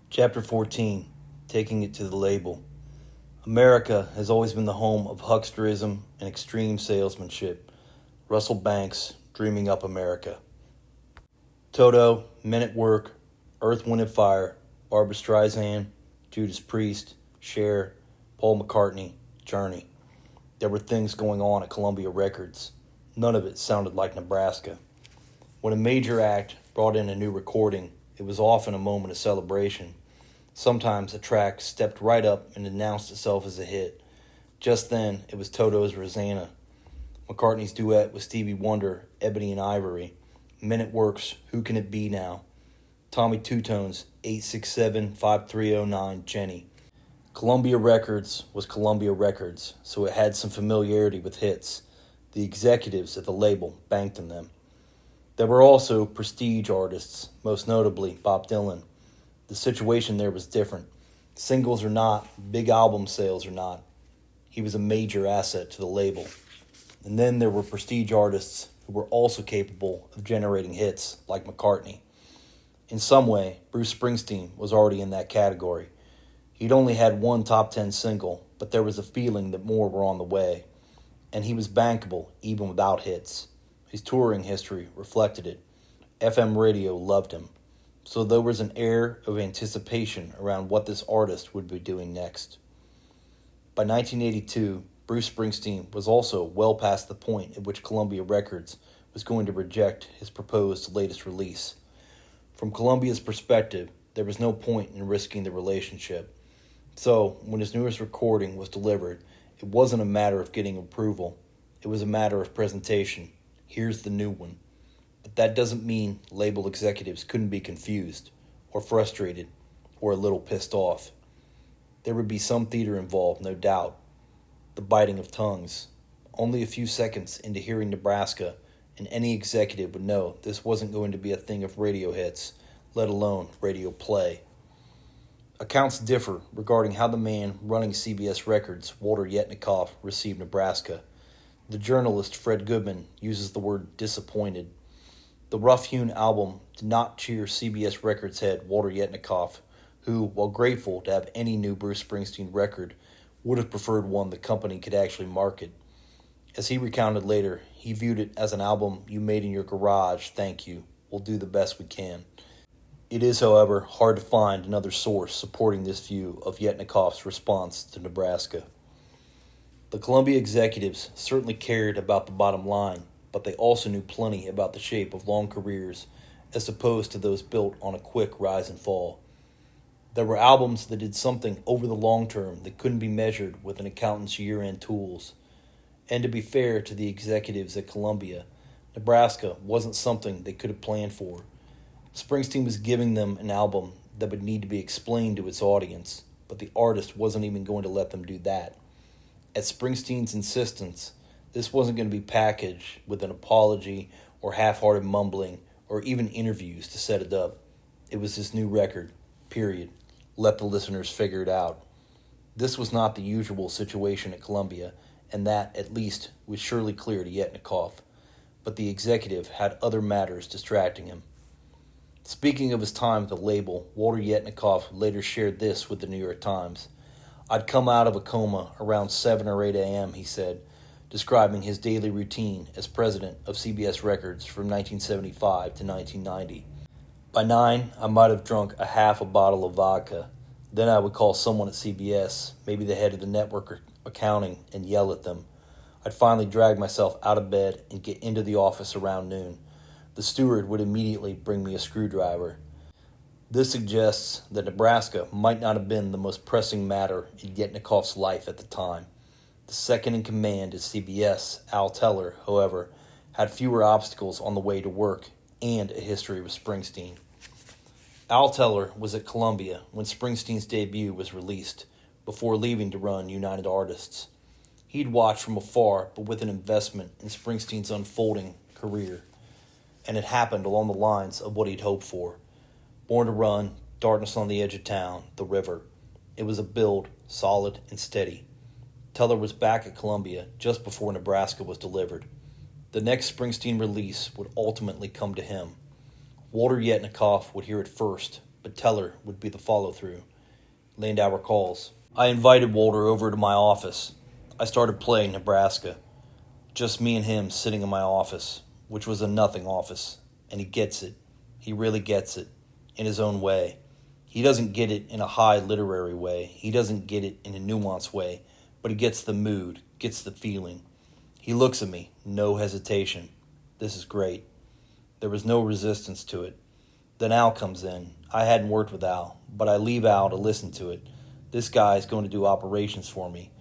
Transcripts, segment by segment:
Chapter 14, Taking It to the Label. America has always been the home of hucksterism and extreme salesmanship. Russell Banks, Dreaming Up America. Toto, Men at Work, Earth, Wind and Fire, Barbra Streisand, Judas Priest, Cher, Paul McCartney, Journey. There were things going on at Columbia Records. None of it sounded like Nebraska. When a major act brought in a new recording, it was often a moment of celebration. Sometimes a track stepped right up and announced itself as a hit. Just then, it was Toto's Rosanna, McCartney's duet with Stevie Wonder, Ebony and Ivory, Men at Work's Who Can It Be Now, Tommy Two-Tone's 867-5309 Jenny. Columbia Records was Columbia Records, so it had some familiarity with hits. The executives at the label banked on them. There were also prestige artists, most notably Bob Dylan. The situation there was different. Singles or not, big album sales or not, he was a major asset to the label. And then there were prestige artists who were also capable of generating hits, like McCartney. In some way, Bruce Springsteen was already in that category. He'd only had one top 10 single, but there was a feeling that more were on the way. And he was bankable even without hits. His touring history reflected it. FM radio loved him. So there was an air of anticipation around what this artist would be doing next. By 1982, Bruce Springsteen was also well past the point at which Columbia Records was going to reject his proposed latest release. From Columbia's perspective, there was no point in risking the relationship. So, when his newest recording was delivered, it wasn't a matter of getting approval. It was a matter of presentation. Here's the new one. But that doesn't mean label executives couldn't be confused, or frustrated, or a little pissed off. There would be some theater involved, no doubt. The biting of tongues. Only a few seconds into hearing Nebraska, and any executive would know this wasn't going to be a thing of radio hits, let alone radio play. Accounts differ regarding how the man running CBS Records, Walter Yetnikoff, received Nebraska. The journalist Fred Goodman uses the word disappointed. The rough-hewn album did not cheer CBS Records head Walter Yetnikoff, who, while grateful to have any new Bruce Springsteen record, would have preferred one the company could actually market. As he recounted later, he viewed it as an album you made in your garage, thank you, we'll do the best we can. It is, however, hard to find another source supporting this view of Yetnikoff's response to Nebraska. The Columbia executives certainly cared about the bottom line, but they also knew plenty about the shape of long careers as opposed to those built on a quick rise and fall. There were albums that did something over the long term that couldn't be measured with an accountant's year-end tools. And to be fair to the executives at Columbia, Nebraska wasn't something they could have planned for. Springsteen was giving them an album that would need to be explained to its audience, but the artist wasn't even going to let them do that. At Springsteen's insistence, this wasn't going to be packaged with an apology or half-hearted mumbling or even interviews to set it up. It was his new record, period. Let the listeners figure it out. This was not the usual situation at Columbia, and that, at least, was surely clear to Yetnikoff. But the executive had other matters distracting him. Speaking of his time at the label, Walter Yetnikoff later shared this with the New York Times. I'd come out of a coma around 7 or 8 a.m., he said, describing his daily routine as president of CBS Records from 1975 to 1990. By 9, I might have drunk a half a bottle of vodka. Then I would call someone at CBS, maybe the head of the network or accounting, and yell at them. I'd finally drag myself out of bed and get into the office around noon. The steward would immediately bring me a screwdriver. This suggests that Nebraska might not have been the most pressing matter in Yetnikoff's life at the time. The second in command at CBS, Al Teller, however, had fewer obstacles on the way to work and a history with Springsteen. Al Teller was at Columbia when Springsteen's debut was released, before leaving to run United Artists. He'd watched from afar, but with an investment in Springsteen's unfolding career, and it happened along the lines of what he'd hoped for. Born to Run, Darkness on the Edge of Town, The River. It was a build, solid and steady. Teller was back at Columbia just before Nebraska was delivered. The next Springsteen release would ultimately come to him. Walter Yetnikoff would hear it first, but Teller would be the follow-through. Landau recalls, I invited Walter over to my office. I started playing Nebraska. Just me and him sitting in my office, which was a nothing office, and he gets it. He really gets it, in his own way. He doesn't get it in a high literary way. He doesn't get it in a nuanced way, but he gets the mood, gets the feeling. He looks at me, no hesitation. This is great. There was no resistance to it. Then Al comes in. I hadn't worked with Al, but I leave Al to listen to it. This guy is going to do operations for me.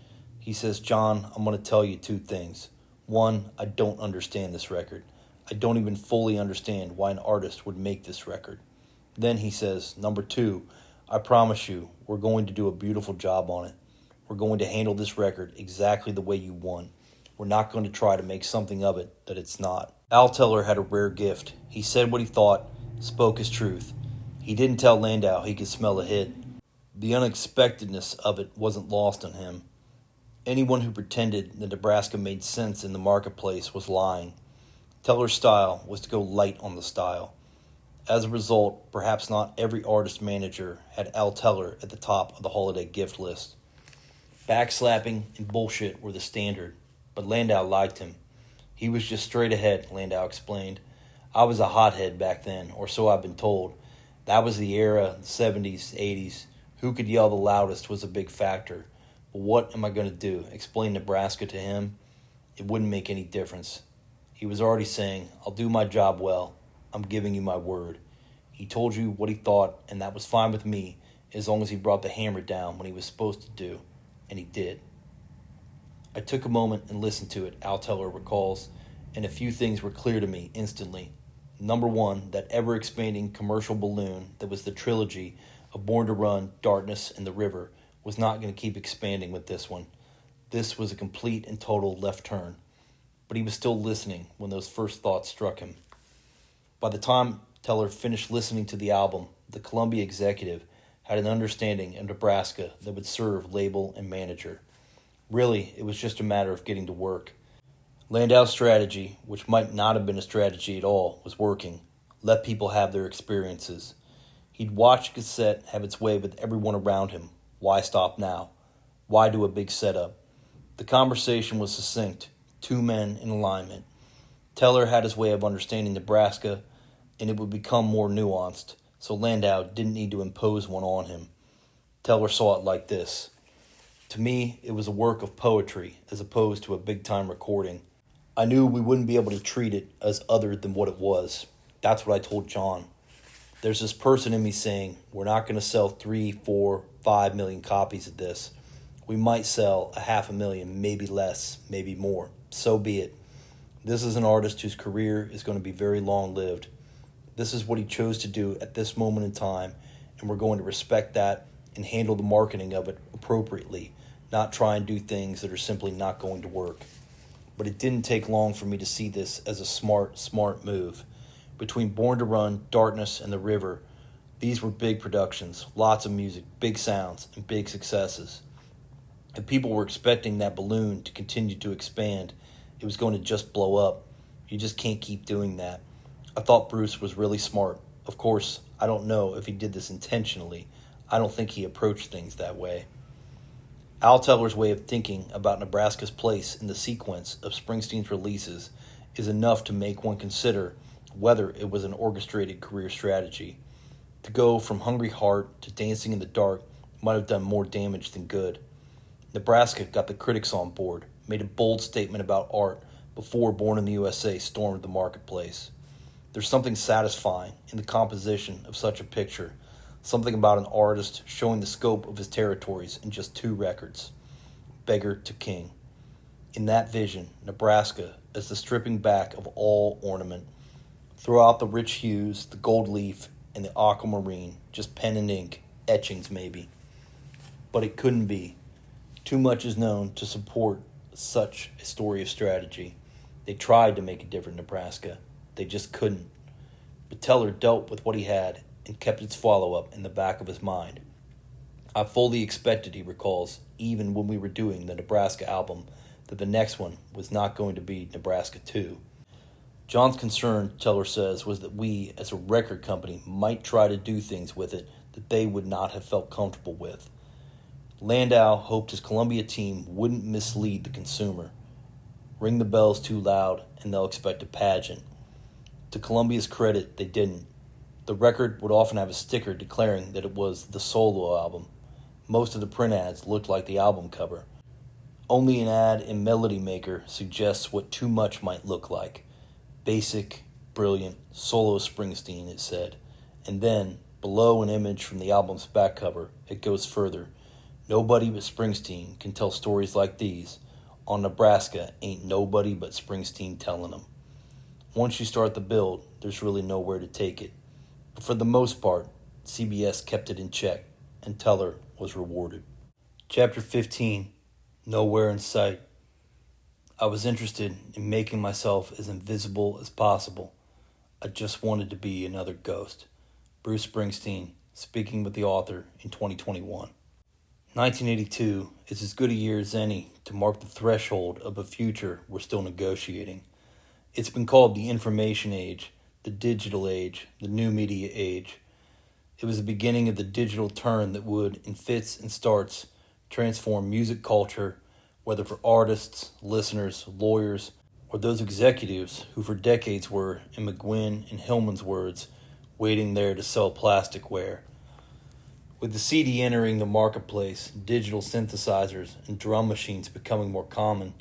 He says, John, I'm going to tell you two things. One, I don't understand this record. I don't even fully understand why an artist would make this record. Then he says, number two, I promise you, we're going to do a beautiful job on it. We're going to handle this record exactly the way you want. We're not going to try to make something of it that it's not. Al Teller had a rare gift. He said what he thought, spoke his truth. He didn't tell Landau he could smell a hit. The unexpectedness of it wasn't lost on him. Anyone who pretended that Nebraska made sense in the marketplace was lying. Teller's style was to go light on the style. As a result, perhaps not every artist manager had Al Teller at the top of the holiday gift list. Backslapping and bullshit were the standard, but Landau liked him. He was just straight ahead, Landau explained. I was a hothead back then, or so I've been told. That was the era, the 70s, 80s. Who could yell the loudest was a big factor. But what am I going to do? Explain Nebraska to him? It wouldn't make any difference. He was already saying, I'll do my job well. I'm giving you my word. He told you what he thought, and that was fine with me, as long as he brought the hammer down when he was supposed to do. And he did. I took a moment and listened to it, Al Teller recalls, and a few things were clear to me instantly. Number one, that ever-expanding commercial balloon that was the trilogy of Born to Run, Darkness, and The River was not going to keep expanding with this one. This was a complete and total left turn. But he was still listening when those first thoughts struck him. By the time Teller finished listening to the album, the Columbia executive had an understanding of Nebraska that would serve label and manager. Really, it was just a matter of getting to work. Landau's strategy, which might not have been a strategy at all, was working. Let people have their experiences. He'd watch a cassette have its way with everyone around him. Why stop now? Why do a big setup? The conversation was succinct. Two men in alignment. Teller had his way of understanding Nebraska, and it would become more nuanced, so Landau didn't need to impose one on him. Teller saw it like this. To me, it was a work of poetry as opposed to a big-time recording. I knew we wouldn't be able to treat it as other than what it was. That's what I told John. There's this person in me saying, we're not going to sell 3, 4, 5 million copies of this. We might sell 500,000, maybe less, maybe more. So be it. This is an artist whose career is going to be very long-lived. This is what he chose to do at this moment in time, and we're going to respect that and handle the marketing of it appropriately, not try and do things that are simply not going to work. But it didn't take long for me to see this as a smart move. Between Born to Run, Darkness, and The River, these were big productions, lots of music, big sounds, and big successes. If people were expecting that balloon to continue to expand, it was going to just blow up. You just can't keep doing that. I thought Bruce was really smart. Of course, I don't know if he did this intentionally. I don't think he approached things that way. Al Teller's way of thinking about Nebraska's place in the sequence of Springsteen's releases is enough to make one consider whether it was an orchestrated career strategy. To go from Hungry Heart to Dancing in the Dark might have done more damage than good. Nebraska got the critics on board, made a bold statement about art before Born in the USA stormed the marketplace. There's something satisfying in the composition of such a picture, something about an artist showing the scope of his territories in just 2 records, Beggar to King. In that vision, Nebraska is the stripping back of all ornament. Throw out the rich hues, the gold leaf, and the aquamarine, just pen and ink, etchings maybe. But it couldn't be. Too much is known to support such a story of strategy. They tried to make a different Nebraska. They just couldn't. But Teller dealt with what he had and kept its follow-up in the back of his mind. I fully expected, he recalls, even when we were doing the Nebraska album, that the next one was not going to be Nebraska 2. John's concern, Teller says, was that we, as a record company, might try to do things with it that they would not have felt comfortable with. Landau hoped his Columbia team wouldn't mislead the consumer. Ring the bells too loud, and they'll expect a pageant. To Columbia's credit, they didn't. The record would often have a sticker declaring that it was the solo album. Most of the print ads looked like the album cover. Only an ad in Melody Maker suggests what too much might look like. Basic, brilliant, solo Springsteen, it said. And then, below an image from the album's back cover, it goes further. Nobody but Springsteen can tell stories like these. On Nebraska, ain't nobody but Springsteen telling them. Once you start the build, there's really nowhere to take it. But for the most part, CBS kept it in check, and Teller was rewarded. Chapter 15, Nowhere in Sight. I was interested in making myself as invisible as possible. I just wanted to be another ghost. Bruce Springsteen, speaking with the author in 2021. 1982 is as good a year as any to mark the threshold of a future we're still negotiating. It's been called the information age, the digital age, the new media age. It was the beginning of the digital turn that would, in fits and starts, transform music culture, whether for artists, listeners, lawyers, or those executives who for decades were, in McGuinn and Hillman's words, waiting there to sell plasticware. With the CD entering the marketplace, digital synthesizers and drum machines becoming more common,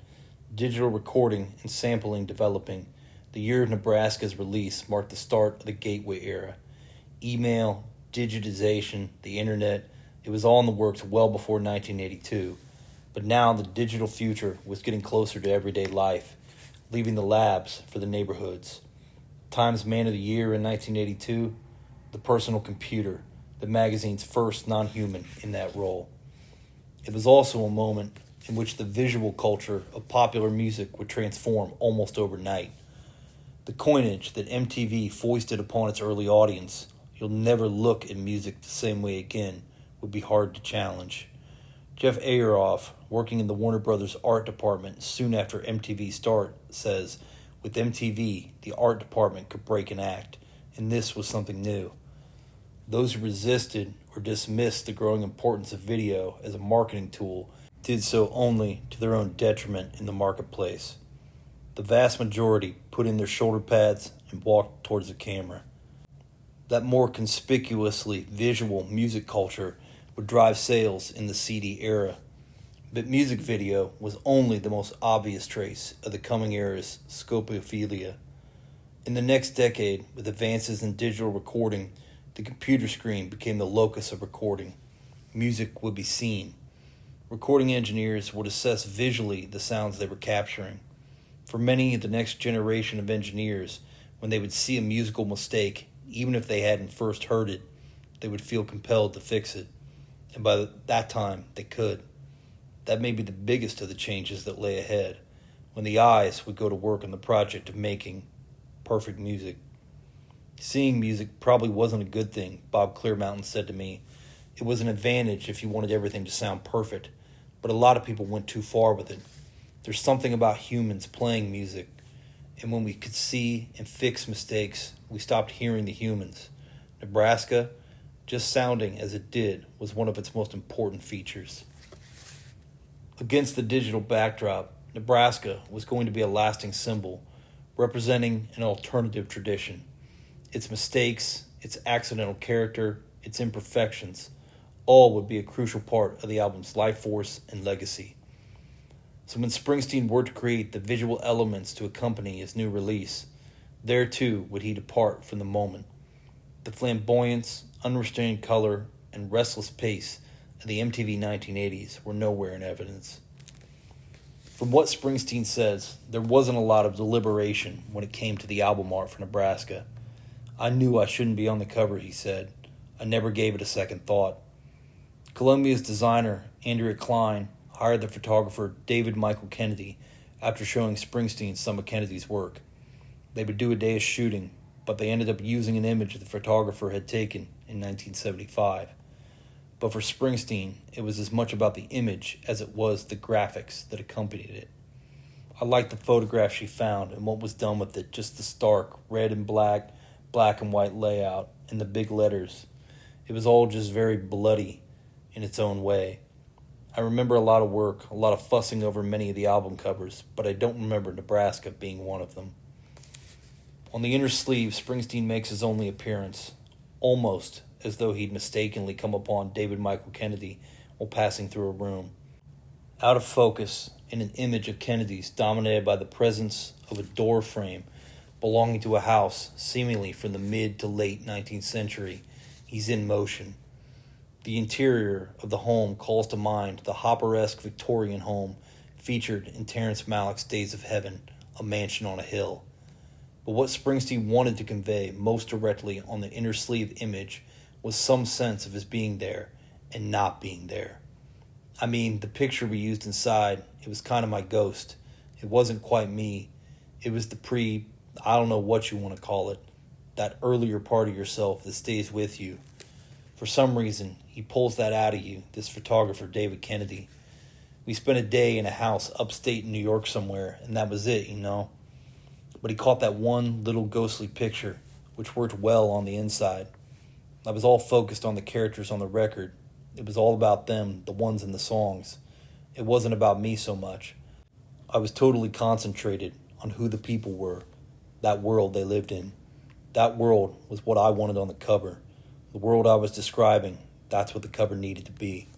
digital recording and sampling developing, the year of Nebraska's release marked the start of the gateway era. Email, digitization, the internet, it was all in the works well before 1982. But now the digital future was getting closer to everyday life, leaving the labs for the neighborhoods. Times Man of the Year in 1982, the personal computer, the magazine's first non-human in that role. It was also a moment in which the visual culture of popular music would transform almost overnight. The coinage that MTV foisted upon its early audience, you'll never look at music the same way again, would be hard to challenge. Jeff Ayeroff, working in the Warner Brothers art department soon after MTV's start, says, with MTV, the art department could break an act, and this was something new. Those who resisted or dismissed the growing importance of video as a marketing tool did so only to their own detriment in the marketplace. The vast majority put in their shoulder pads and walked towards the camera. That more conspicuously visual music culture would drive sales in the CD era. But music video was only the most obvious trace of the coming era's scopophilia. In the next decade, with advances in digital recording, the computer screen became the locus of recording. Music would be seen. Recording engineers would assess visually the sounds they were capturing. For many, the next generation of engineers, when they would see a musical mistake, even if they hadn't first heard it, they would feel compelled to fix it. And by that time, they could. That may be the biggest of the changes that lay ahead, when the eyes would go to work on the project of making perfect music. Seeing music probably wasn't a good thing, Bob Clearmountain said to me. It was an advantage if you wanted everything to sound perfect, but a lot of people went too far with it. There's something about humans playing music, and when we could see and fix mistakes, we stopped hearing the humans. Nebraska, just sounding as it did, was one of its most important features. Against the digital backdrop, Nebraska was going to be a lasting symbol, representing an alternative tradition. Its mistakes, its accidental character, its imperfections, all would be a crucial part of the album's life force and legacy. So when Springsteen were to create the visual elements to accompany his new release, there too would he depart from the moment. The flamboyance, unrestrained color, and restless pace of the MTV 1980s were nowhere in evidence. From what Springsteen says, there wasn't a lot of deliberation when it came to the album art for Nebraska. I knew I shouldn't be on the cover, he said. I never gave it a second thought. Columbia's designer, Andrea Klein, hired the photographer David Michael Kennedy after showing Springsteen some of Kennedy's work. They would do a day of shooting, but they ended up using an image the photographer had taken in 1975. But for Springsteen, it was as much about the image as it was the graphics that accompanied it. I liked the photograph she found and what was done with it, just the stark red and black, black and white layout, and the big letters. It was all just very bloody in its own way. I remember a lot of work, a lot of fussing over many of the album covers, but I don't remember Nebraska being one of them. On the inner sleeve, Springsteen makes his only appearance, almost as though he'd mistakenly come upon David Michael Kennedy while passing through a room. Out of focus, in an image of Kennedy's dominated by the presence of a door frame belonging to a house seemingly from the mid to late 19th century, he's in motion. The interior of the home calls to mind the Hopper-esque Victorian home featured in Terrence Malick's Days of Heaven, A Mansion on a Hill. But what Springsteen wanted to convey most directly on the inner sleeve image was some sense of his being there and not being there. I mean, the picture we used inside, it was kind of my ghost. It wasn't quite me. It was the I don't know what you want to call it, that earlier part of yourself that stays with you. For some reason, he pulls that out of you, this photographer, David Kennedy. We spent a day in a house upstate in New York somewhere, and that was it, But he caught that one little ghostly picture, which worked well on the inside. I was all focused on the characters on the record. It was all about them, the ones in the songs. It wasn't about me so much. I was totally concentrated on who the people were, that world they lived in. That world was what I wanted on the cover. The world I was describing, that's what the cover needed to be.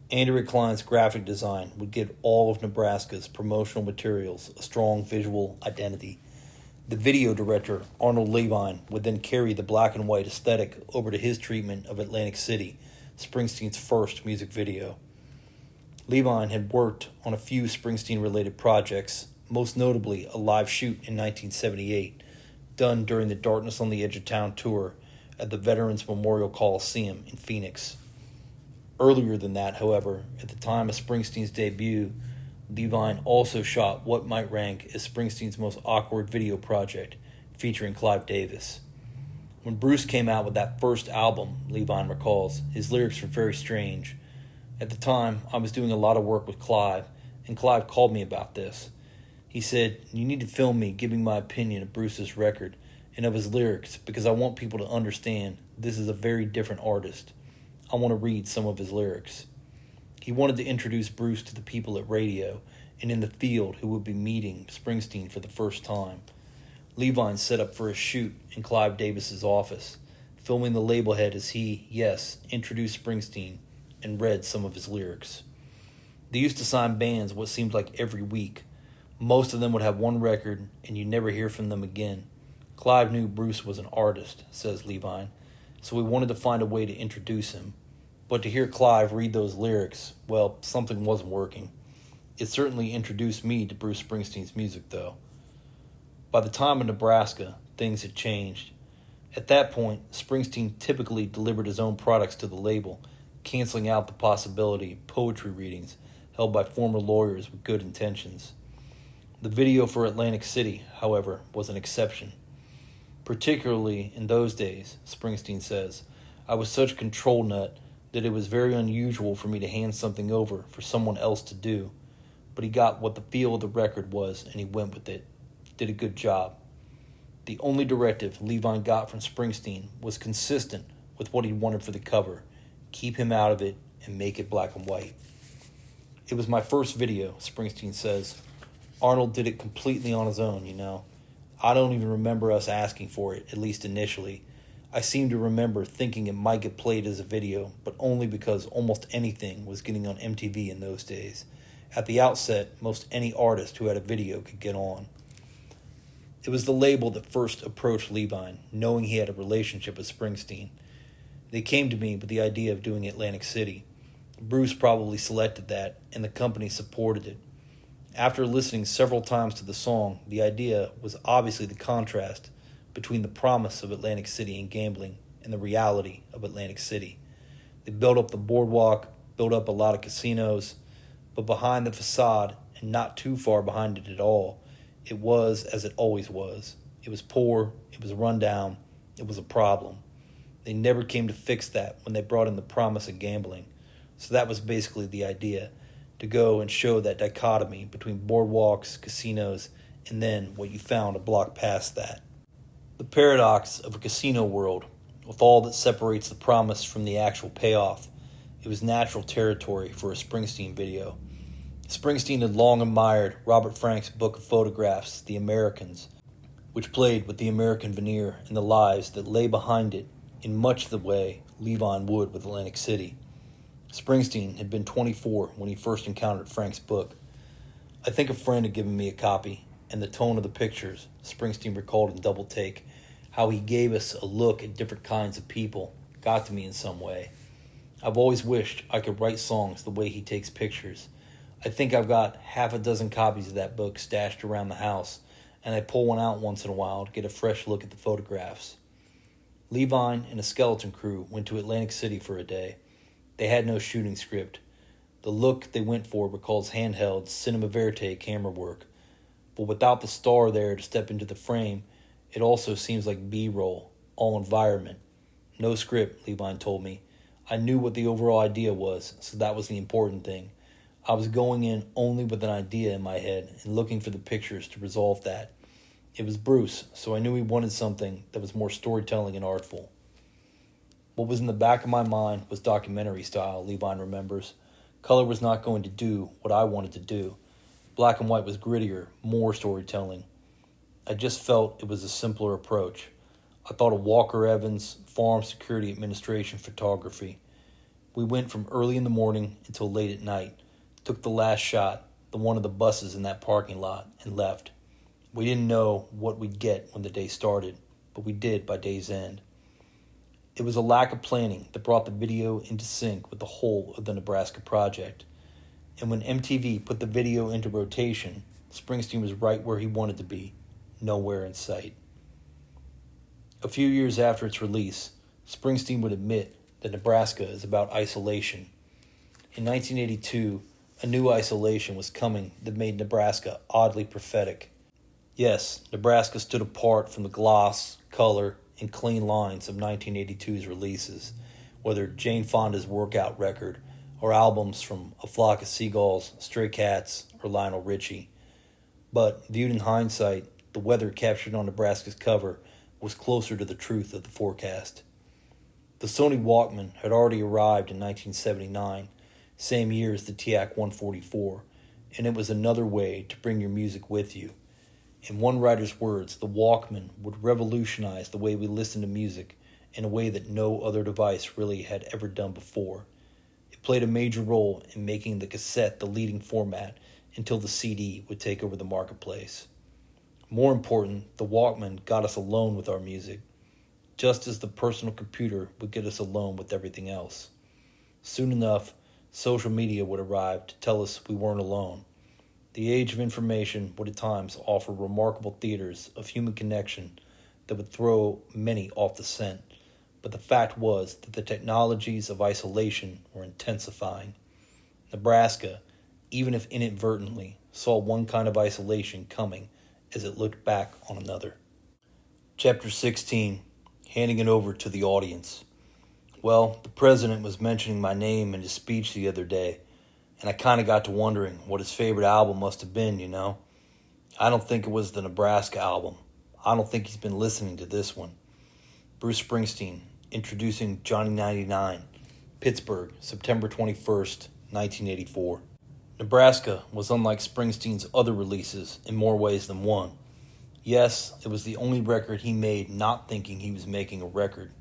Andrea Klein's graphic design would give all of Nebraska's promotional materials a strong visual identity. The video director, Arnold Levine, would then carry the black and white aesthetic over to his treatment of Atlantic City, Springsteen's first music video. Levine had worked on a few Springsteen-related projects, most notably a live shoot in 1978, done during the Darkness on the Edge of Town tour at the Veterans Memorial Coliseum in Phoenix. Earlier than that, however, at the time of Springsteen's debut, Levine also shot what might rank as Springsteen's most awkward video project, featuring Clive Davis. When Bruce came out with that first album, Levine recalls, his lyrics were very strange. At the time, I was doing a lot of work with Clive, and Clive called me about this. He said, "You need to film me giving my opinion of Bruce's record and of his lyrics because I want people to understand this is a very different artist. I want to read some of his lyrics." He wanted to introduce Bruce to the people at radio and in the field who would be meeting Springsteen for the first time. Levine set up for a shoot in Clive Davis's office, filming the label head as he, introduced Springsteen and read some of his lyrics. They used to sign bands what seemed like every week. Most of them would have one record and you never hear from them again. Clive knew Bruce was an artist, says Levine, so we wanted to find a way to introduce him. But to hear Clive read those lyrics, well, something wasn't working. It certainly introduced me to Bruce Springsteen's music, though. By the time of Nebraska, things had changed. At that point, Springsteen typically delivered his own products to the label, canceling out the possibility of poetry readings held by former lawyers with good intentions. The video for Atlantic City, however, was an exception. Particularly in those days, Springsteen says, I was such a control nut that it was very unusual for me to hand something over for someone else to do. But he got what the feel of the record was and he went with it. Did a good job. The only directive Levine got from Springsteen was consistent with what he wanted for the cover. Keep him out of it and make it black and white. It was my first video, Springsteen says. Arnold did it completely on his own, I don't even remember us asking for it, at least initially. I seem to remember thinking it might get played as a video, but only because almost anything was getting on MTV in those days. At the outset, most any artist who had a video could get on. It was the label that first approached Levine, knowing he had a relationship with Springsteen. They came to me with the idea of doing Atlantic City. Bruce probably selected that, and the company supported it. After listening several times to the song, the idea was obviously the contrast between the promise of Atlantic City and gambling and the reality of Atlantic City. They built up the boardwalk, built up a lot of casinos, but behind the facade, and not too far behind it at all, it was as it always was. It was poor, it was run down, it was a problem. They never came to fix that when they brought in the promise of gambling. So that was basically the idea. to go and show that dichotomy between boardwalks, casinos, and then what you found a block past that. The paradox of a casino world, with all that separates the promise from the actual payoff, it was natural territory for a Springsteen video. Springsteen had long admired Robert Frank's book of photographs, The Americans, which played with the American veneer and the lives that lay behind it in much the way Levine would with Atlantic City. Springsteen had been 24 when he first encountered Frank's book. I think a friend had given me a copy, and the tone of the pictures, Springsteen recalled in Double Take, how he gave us a look at different kinds of people, got to me in some way. I've always wished I could write songs the way he takes pictures. I think I've got half a dozen copies of that book stashed around the house, and I pull one out once in a while to get a fresh look at the photographs. Levine and a skeleton crew went to Atlantic City for a day. They had no shooting script. The look they went for recalls handheld cinema verite camera work. But without the star there to step into the frame, it also seems like B-roll, all environment. No script, Levine told me. I knew what the overall idea was, so that was the important thing. I was going in only with an idea in my head and looking for the pictures to resolve that. It was Bruce, so I knew he wanted something that was more storytelling and artful. What was in the back of my mind was documentary style, Levine remembers. Color was not going to do what I wanted to do. Black and white was grittier, more storytelling. I just felt it was a simpler approach. I thought of Walker Evans, Farm Security Administration photography. We went from early in the morning until late at night, took the last shot, the one of the buses in that parking lot, and left. We didn't know what we'd get when the day started, but we did by day's end. It was a lack of planning that brought the video into sync with the whole of the Nebraska project. And when MTV put the video into rotation, Springsteen was right where he wanted to be, nowhere in sight. A few years after its release, Springsteen would admit that Nebraska is about isolation. In 1982, a new isolation was coming that made Nebraska oddly prophetic. Yes, Nebraska stood apart from the gloss, color, and clean lines of 1982's releases, whether Jane Fonda's workout record or albums from A Flock of Seagulls, Stray Cats, or Lionel Richie. But, viewed in hindsight, the weather captured on Nebraska's cover was closer to the truth of the forecast. The Sony Walkman had already arrived in 1979, same year as the TIAC 144, and it was another way to bring your music with you. In one writer's words, the Walkman would revolutionize the way we listen to music in a way that no other device really had ever done before. It played a major role in making the cassette the leading format until the CD would take over the marketplace. More important, the Walkman got us alone with our music, just as the personal computer would get us alone with everything else. Soon enough, social media would arrive to tell us we weren't alone. The age of information would at times offer remarkable theaters of human connection that would throw many off the scent, but the fact was that the technologies of isolation were intensifying. Nebraska, even if inadvertently, saw one kind of isolation coming as it looked back on another. Chapter 16, handing it over to the audience. Well, the president was mentioning my name in his speech the other day, and I kind of got to wondering what his favorite album must have been, you know? I don't think it was the Nebraska album. I don't think he's been listening to this one. Bruce Springsteen, introducing Johnny 99, Pittsburgh, September 21st, 1984. Nebraska was unlike Springsteen's other releases in more ways than one. Yes, it was the only record he made not thinking he was making a record,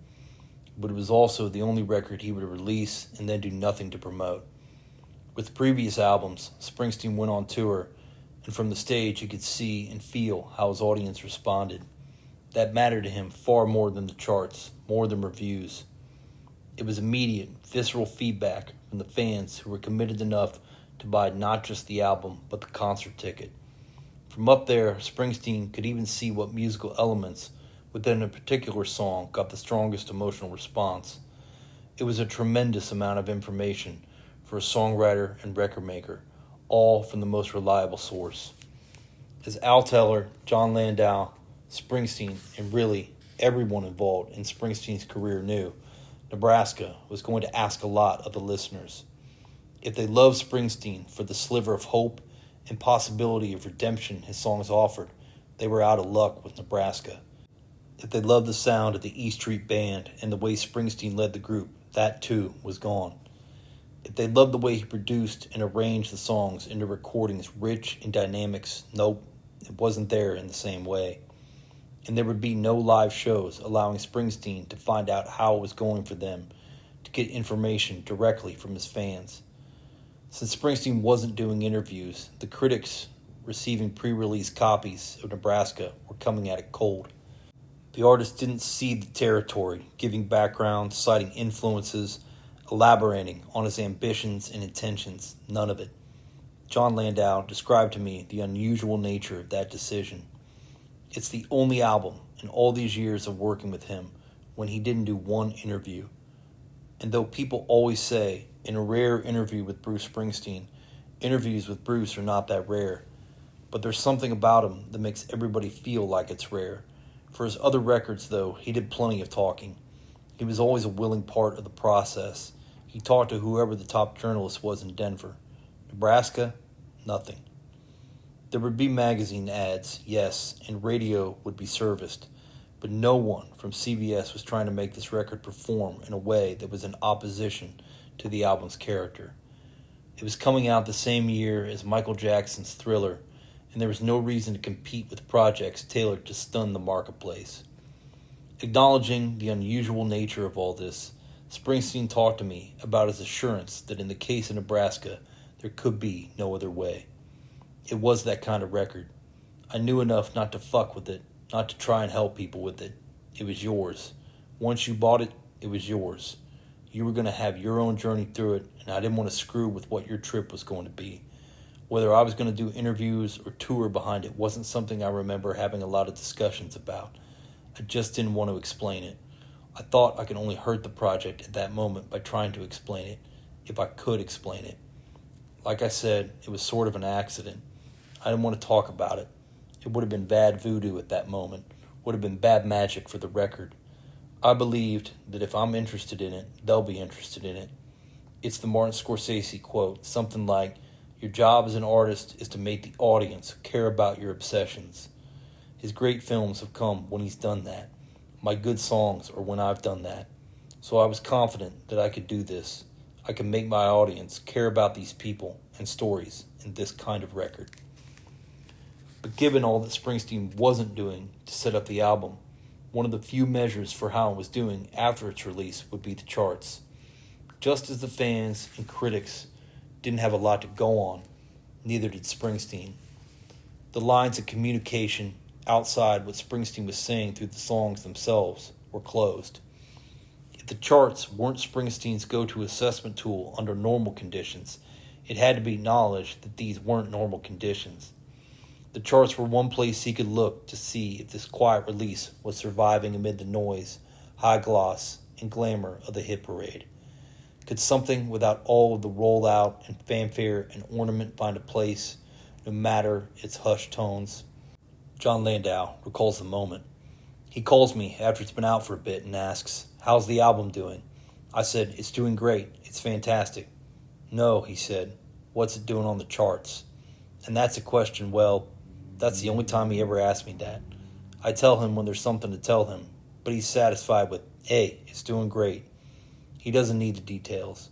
but it was also the only record he would release and then do nothing to promote. With previous albums, Springsteen went on tour, and from the stage he could see and feel how his audience responded. That mattered to him far more than the charts, more than reviews. It was immediate, visceral feedback from the fans who were committed enough to buy not just the album, but the concert ticket. From up there, Springsteen could even see what musical elements within a particular song got the strongest emotional response. It was a tremendous amount of information for a songwriter and record maker, all from the most reliable source. As Al Teller, John Landau, Springsteen, and really everyone involved in Springsteen's career knew, Nebraska was going to ask a lot of the listeners. If they loved Springsteen for the sliver of hope and possibility of redemption his songs offered, they were out of luck with Nebraska. If they loved the sound of the E Street Band and the way Springsteen led the group, that too was gone. If they loved the way he produced and arranged the songs into recordings rich in dynamics, nope, it wasn't there in the same way. And there would be no live shows allowing Springsteen to find out how it was going for them, to get information directly from his fans. Since Springsteen wasn't doing interviews, the critics receiving pre-release copies of Nebraska were coming at it cold. The artist didn't cede the territory, giving background, citing influences, elaborating on his ambitions and intentions, none of it. Jon Landau described to me the unusual nature of that decision. It's the only album in all these years of working with him when he didn't do one interview. And though people always say, in a rare interview with Bruce Springsteen, interviews with Bruce are not that rare, but there's something about him that makes everybody feel like it's rare. For his other records, though, he did plenty of talking. He was always a willing part of the process. He talked to whoever the top journalist was in Denver. Nebraska, nothing. There would be magazine ads, yes, and radio would be serviced, but no one from CBS was trying to make this record perform in a way that was in opposition to the album's character. It was coming out the same year as Michael Jackson's Thriller, and there was no reason to compete with projects tailored to stun the marketplace. Acknowledging the unusual nature of all this, Springsteen talked to me about his assurance that in the case of Nebraska, there could be no other way. It was that kind of record. I knew enough not to fuck with it, not to try and help people with it. It was yours. Once you bought it, it was yours. You were going to have your own journey through it, and I didn't want to screw with what your trip was going to be. Whether I was going to do interviews or tour behind it wasn't something I remember having a lot of discussions about. I just didn't want to explain it. I thought I could only hurt the project at that moment by trying to explain it, if I could explain it. Like I said, it was sort of an accident. I didn't want to talk about it. It would have been bad voodoo at that moment, would have been bad magic for the record. I believed that if I'm interested in it, they'll be interested in it. It's the Martin Scorsese quote, something like, "Your job as an artist is to make the audience care about your obsessions." His great films have come when he's done that. My good songs are when I've done that. So I was confident that I could do this. I could make my audience care about these people and stories in this kind of record. But given all that Springsteen wasn't doing to set up the album, one of the few measures for how it was doing after its release would be the charts. Just as the fans and critics didn't have a lot to go on, neither did Springsteen. The lines of communication outside what Springsteen was saying through the songs themselves were closed. If the charts weren't Springsteen's go-to assessment tool under normal conditions, it had to be acknowledged that these weren't normal conditions. The charts were one place he could look to see if this quiet release was surviving amid the noise, high gloss, and glamour of the hit parade. Could something without all of the rollout and fanfare and ornament find a place, no matter its hushed tones? Jon Landau recalls the moment. He calls me after it's been out for a bit and asks, "How's the album doing?" I said, "It's doing great. It's fantastic." "No," he said, "what's it doing on the charts?" And that's a question, well, that's the only time he ever asked me that. I tell him when there's something to tell him, but he's satisfied with, "Hey, it's doing great." He doesn't need the details.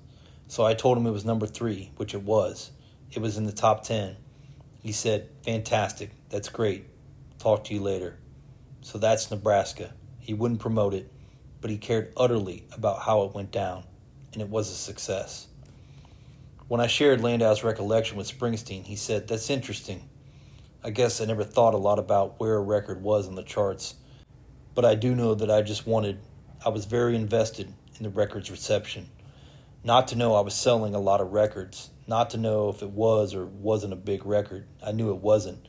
So I told him it was number 3, which it was. It was in the top 10. He said, "Fantastic, that's great. Talk to you later." So that's Nebraska. He wouldn't promote it, but he cared utterly about how it went down, and it was a success. When I shared Landau's recollection with Springsteen, he said, "That's interesting. I guess I never thought a lot about where a record was on the charts, but I do know that I was very invested in the record's reception. Not to know I was selling a lot of records, not to know if it was or wasn't a big record. I knew it wasn't,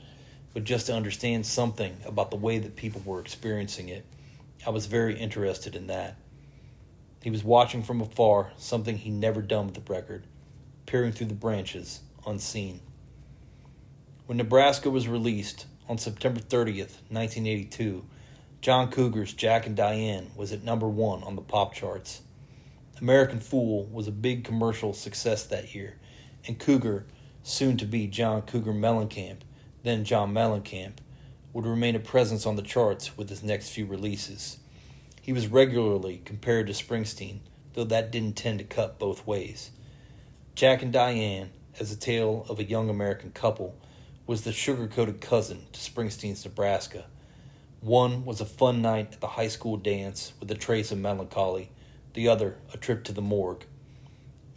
but just to understand something about the way that people were experiencing it. I was very interested in that." He was watching from afar, something he'd never done with the record, peering through the branches, unseen. When Nebraska was released on September 30th, 1982, John Cougar's Jack and Diane was at number 1 on the pop charts. American Fool was a big commercial success that year, and Cougar, soon to be John Cougar Mellencamp, then John Mellencamp, would remain a presence on the charts with his next few releases. He was regularly compared to Springsteen, though that didn't tend to cut both ways. Jack and Diane, as a tale of a young American couple, was the sugar-coated cousin to Springsteen's Nebraska. One was a fun night at the high school dance with a trace of melancholy, the other a trip to the morgue.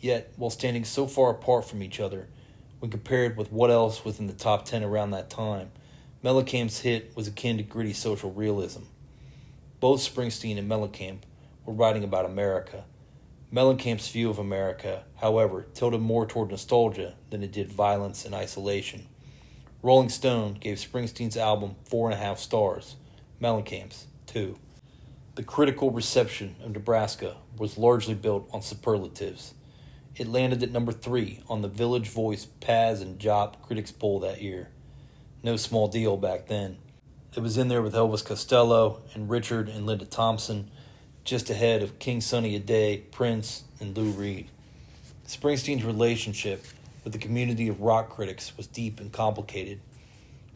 Yet, while standing so far apart from each other, when compared with what else was in the top 10 around that time, Mellencamp's hit was akin to gritty social realism. Both Springsteen and Mellencamp were writing about America. Mellencamp's view of America, however, tilted more toward nostalgia than it did violence and isolation. Rolling Stone gave Springsteen's album 4.5 stars, Mellencamp's 2. The critical reception of Nebraska was largely built on superlatives. It landed at number 3 on the Village Voice Paz and Jop Critics Poll that year. No small deal back then. It was in there with Elvis Costello and Richard and Linda Thompson, just ahead of King Sunny Ade, Prince, and Lou Reed. Springsteen's relationship with the community of rock critics was deep and complicated.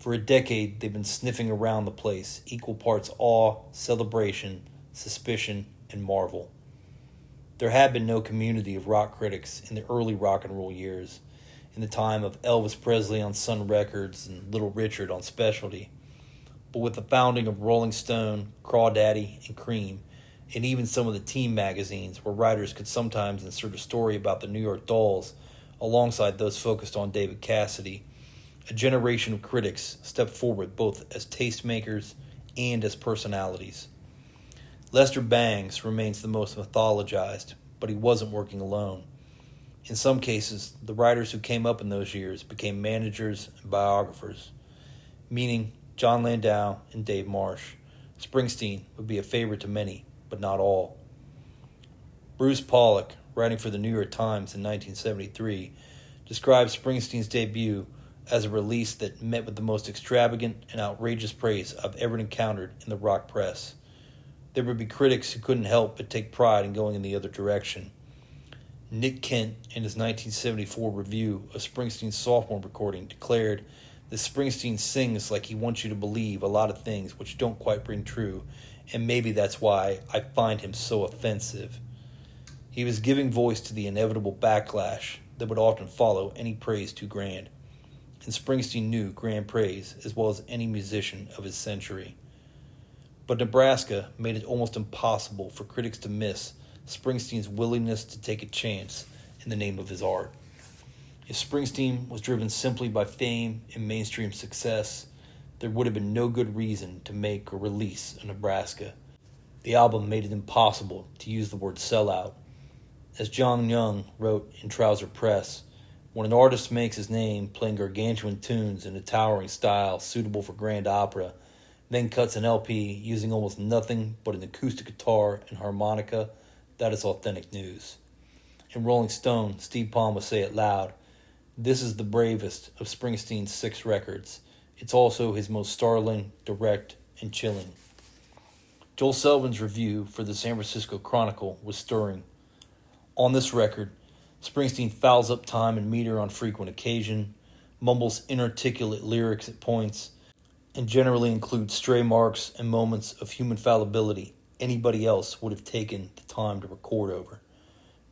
For a decade, they've been sniffing around the place, equal parts awe, celebration, suspicion, and marvel. There had been no community of rock critics in the early rock and roll years, in the time of Elvis Presley on Sun Records and Little Richard on Specialty. But with the founding of Rolling Stone, Crawdaddy, and Cream, and even some of the teen magazines where writers could sometimes insert a story about the New York Dolls alongside those focused on David Cassidy, a generation of critics stepped forward both as tastemakers and as personalities. Lester Bangs remains the most mythologized, but he wasn't working alone. In some cases, the writers who came up in those years became managers and biographers, meaning John Landau and Dave Marsh. Springsteen would be a favorite to many, but not all. Bruce Pollock, writing for the New York Times in 1973, described Springsteen's debut as a release that met with the most extravagant and outrageous praise I've ever encountered in the rock press. There would be critics who couldn't help but take pride in going in the other direction. Nick Kent, in his 1974 review of Springsteen's sophomore recording, declared that Springsteen sings like he wants you to believe a lot of things which don't quite ring true, and maybe that's why I find him so offensive. He was giving voice to the inevitable backlash that would often follow any praise too grand. And Springsteen knew grand praise as well as any musician of his century. But Nebraska made it almost impossible for critics to miss Springsteen's willingness to take a chance in the name of his art. If Springsteen was driven simply by fame and mainstream success, there would have been no good reason to make or release a Nebraska. The album made it impossible to use the word sellout. As John Young wrote in Trouser Press, when an artist makes his name playing gargantuan tunes in a towering style suitable for grand opera, then cuts an LP using almost nothing but an acoustic guitar and harmonica, that is authentic news. In Rolling Stone, Steve Palm would say it loud, "This is the bravest of Springsteen's 6 records. It's also his most startling, direct, and chilling." Joel Selvin's review for the San Francisco Chronicle was stirring. On this record, Springsteen fouls up time and meter on frequent occasion, mumbles inarticulate lyrics at points, and generally includes stray marks and moments of human fallibility anybody else would have taken the time to record over.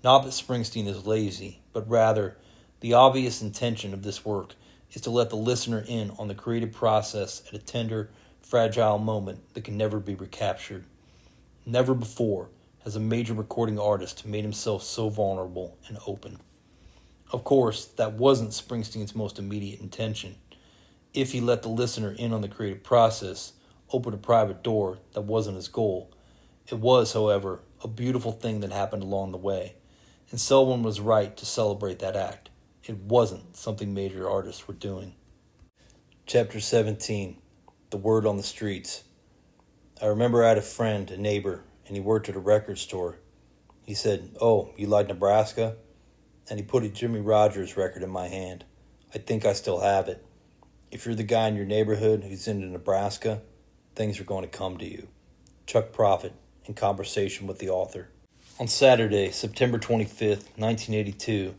Not that Springsteen is lazy, but rather the obvious intention of this work is to let the listener in on the creative process at a tender, fragile moment that can never be recaptured. Never before has a major recording artist made himself so vulnerable and open. Of course, that wasn't Springsteen's most immediate intention. If he let the listener in on the creative process, open a private door, that wasn't his goal. It was, however, a beautiful thing that happened along the way, and Selwyn was right to celebrate that act. It wasn't something major artists were doing. Chapter 17, The Word on the Streets. I remember I had a friend, a neighbor, and he worked at a record store. He said, "Oh, you like Nebraska?" And he put a Jimmy Rogers record in my hand. I think I still have it. If you're the guy in your neighborhood who's into Nebraska, things are going to come to you. Chuck Prophet, in conversation with the author. On Saturday, September 25th, 1982,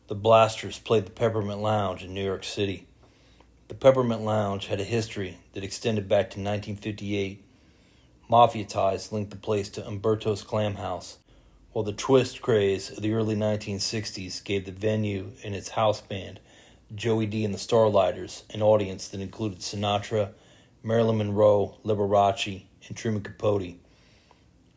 The Blasters played the Peppermint Lounge in New York City. The Peppermint Lounge had a history that extended back to 1958. Mafia ties linked the place to Umberto's Clam House, while the twist craze of the early 1960s gave the venue and its house band, Joey D and the Starlighters, an audience that included Sinatra, Marilyn Monroe, Liberace, and Truman Capote.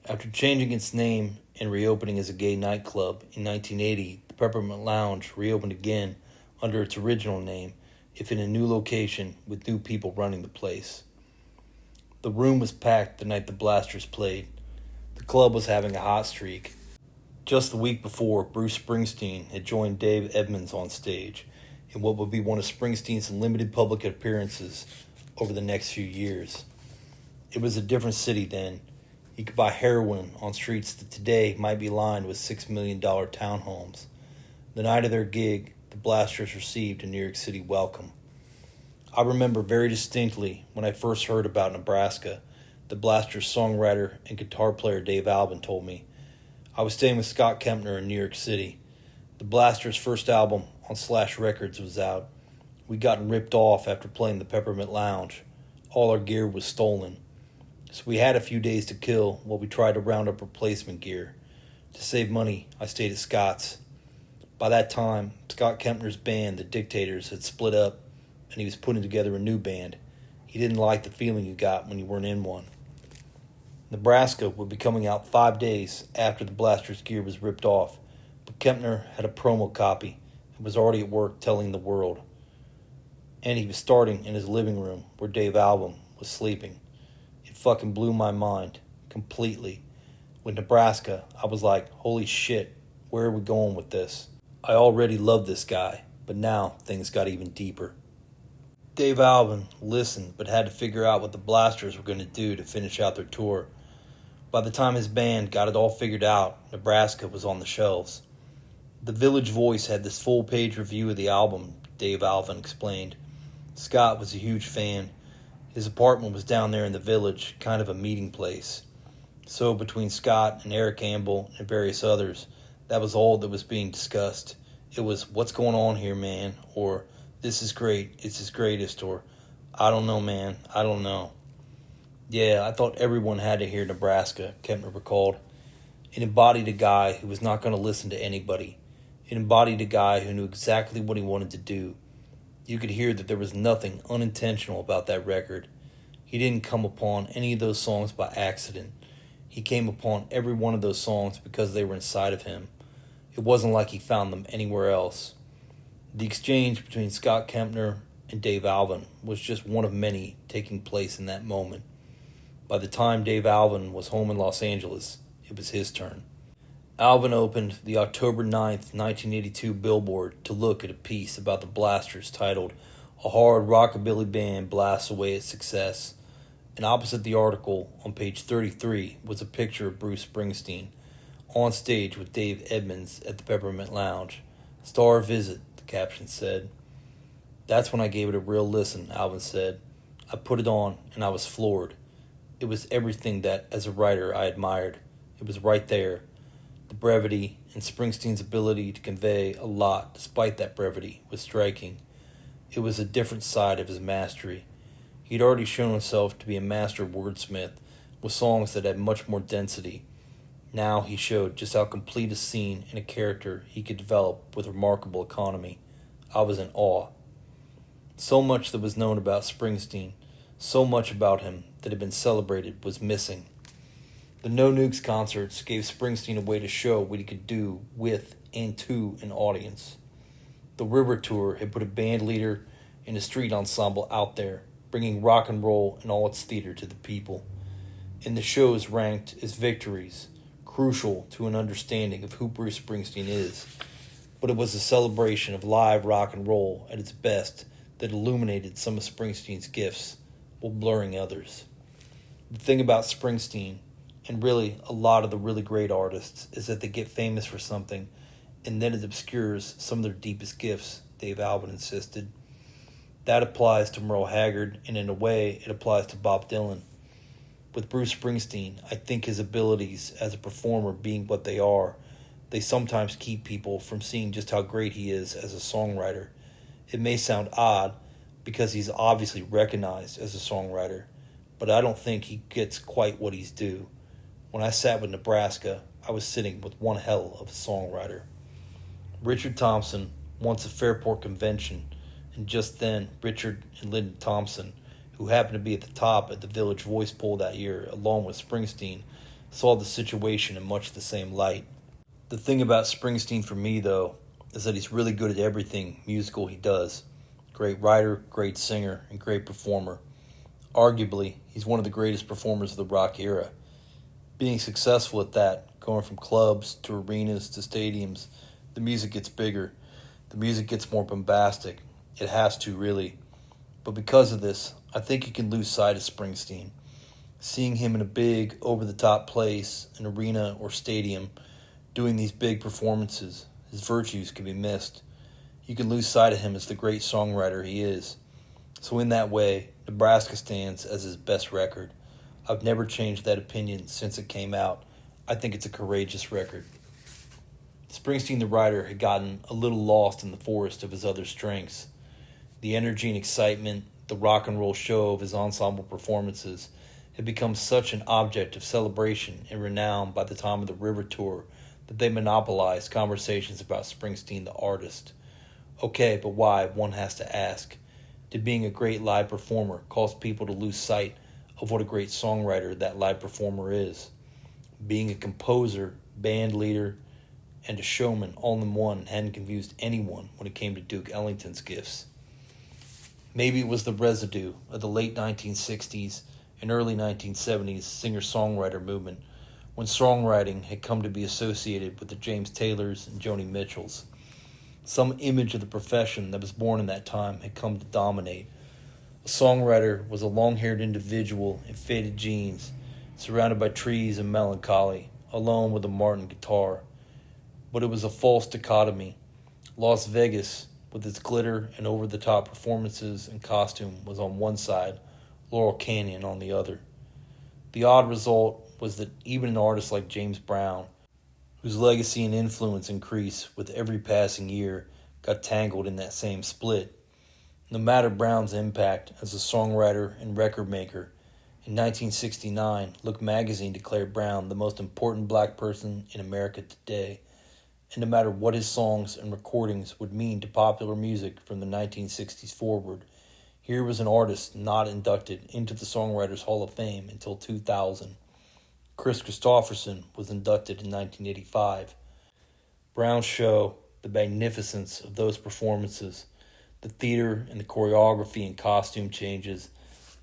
After changing its name and reopening as a gay nightclub in 1980, the Peppermint Lounge reopened again under its original name, if in a new location with new people running the place. The room was packed the night the Blasters played. The club was having a hot streak. Just the week before, Bruce Springsteen had joined Dave Edmunds on stage in what would be one of Springsteen's limited public appearances over the next few years. It was a different city then. You could buy heroin on streets that today might be lined with $6 million townhomes. The night of their gig, the Blasters received a New York City welcome. I remember very distinctly when I first heard about Nebraska, the Blasters songwriter and guitar player Dave Albin told me. I was staying with Scott Kempner in New York City. The Blasters' first album on Slash Records was out. We'd gotten ripped off after playing the Peppermint Lounge. All our gear was stolen. So we had a few days to kill while we tried to round up replacement gear. To save money, I stayed at Scott's. By that time, Scott Kempner's band, The Dictators, had split up, and he was putting together a new band. He didn't like the feeling you got when you weren't in one. Nebraska would be coming out 5 days after the Blasters' gear was ripped off, but Kempner had a promo copy and was already at work telling the world. And he was starting in his living room where Dave Albin was sleeping. It fucking blew my mind completely. With Nebraska, I was like, holy shit, where are we going with this? I already loved this guy, but now things got even deeper. Dave Albin listened, but had to figure out what the Blasters were going to do to finish out their tour. By the time his band got it all figured out, Nebraska was on the shelves. The Village Voice had this full-page review of the album, Dave Albin explained. Scott was a huge fan. His apartment was down there in the Village, kind of a meeting place. So between Scott and Eric Campbell and various others, that was all that was being discussed. It was, what's going on here, man? Or, this is great, it's his greatest. Or, I don't know, man, I don't know. Yeah, I thought everyone had to hear Nebraska, Kempner recalled. It embodied a guy who was not going to listen to anybody. It embodied a guy who knew exactly what he wanted to do. You could hear that there was nothing unintentional about that record. He didn't come upon any of those songs by accident. He came upon every one of those songs because they were inside of him. It wasn't like he found them anywhere else. The exchange between Scott Kempner and Dave Albin was just one of many taking place in that moment. By the time Dave Albin was home in Los Angeles, it was his turn. Albin opened the October 9th, 1982 Billboard to look at a piece about the Blasters titled, A Hard Rockabilly Band Blasts Away at Success. And opposite the article, on page 33, was a picture of Bruce Springsteen, on stage with Dave Edmunds at the Peppermint Lounge. Star visit, the caption said. That's when I gave it a real listen, Albin said. I put it on, and I was floored. It was everything that, as a writer, I admired. It was right there. The brevity and Springsteen's ability to convey a lot despite that brevity was striking. It was a different side of his mastery. He'd already shown himself to be a master wordsmith with songs that had much more density. Now he showed just how complete a scene and a character he could develop with remarkable economy. I was in awe. So much that was known about Springsteen, so much about him that had been celebrated, was missing. The No Nukes concerts gave Springsteen a way to show what he could do with and to an audience. The River Tour had put a band leader and a street ensemble out there, bringing rock and roll in all its theater to the people. And the shows ranked as victories, crucial to an understanding of who Bruce Springsteen is. But it was a celebration of live rock and roll at its best that illuminated some of Springsteen's gifts while blurring others. The thing about Springsteen, and really a lot of the really great artists, is that they get famous for something and then it obscures some of their deepest gifts, Dave Albin insisted. That applies to Merle Haggard, and in a way it applies to Bob Dylan. With Bruce Springsteen, I think his abilities as a performer being what they are, they sometimes keep people from seeing just how great he is as a songwriter. It may sound odd because he's obviously recognized as a songwriter, but I don't think he gets quite what he's due. When I sat with Nebraska, I was sitting with one hell of a songwriter. Richard Thompson, once at Fairport Convention, and just then Richard and Lyndon Thompson, who happened to be at the top at the Village Voice poll that year, along with Springsteen, saw the situation in much the same light. The thing about Springsteen for me, though, is that he's really good at everything musical he does. Great writer, great singer, and great performer. Arguably, he's one of the greatest performers of the rock era. Being successful at that, going from clubs to arenas to stadiums, the music gets bigger. The music gets more bombastic. It has to, really. But because of this, I think you can lose sight of Springsteen. Seeing him in a big, over-the-top place, an arena or stadium, doing these big performances, his virtues can be missed. You can lose sight of him as the great songwriter he is. So in that way, Nebraska stands as his best record. I've never changed that opinion since it came out. I think it's a courageous record. Springsteen the writer had gotten a little lost in the forest of his other strengths. The energy and excitement, the rock and roll show of his ensemble performances had become such an object of celebration and renown by the time of the River Tour that they monopolized conversations about Springsteen the artist. Okay, but why, one has to ask, did being a great live performer cause people to lose sight of what a great songwriter that live performer is? Being a composer, band leader, and a showman all in one hadn't confused anyone when it came to Duke Ellington's gifts. Maybe it was the residue of the late 1960s and early 1970s singer-songwriter movement, when songwriting had come to be associated with the James Taylors and Joni Mitchells. Some image of the profession that was born in that time had come to dominate. A songwriter was a long-haired individual in faded jeans, surrounded by trees and melancholy, alone with a Martin guitar. But it was a false dichotomy. Las Vegas, with its glitter and over-the-top performances and costume, was on one side, Laurel Canyon on the other. The odd result was that even an artist like James Brown, whose legacy and influence increased with every passing year, got tangled in that same split. No matter Brown's impact as a songwriter and record maker, in 1969, Look magazine declared Brown the most important black person in America today. And no matter what his songs and recordings would mean to popular music from the 1960s forward, here was an artist not inducted into the Songwriters Hall of Fame until 2000. Chris Christopherson was inducted in 1985. Brown's show, the magnificence of those performances, the theater and the choreography and costume changes,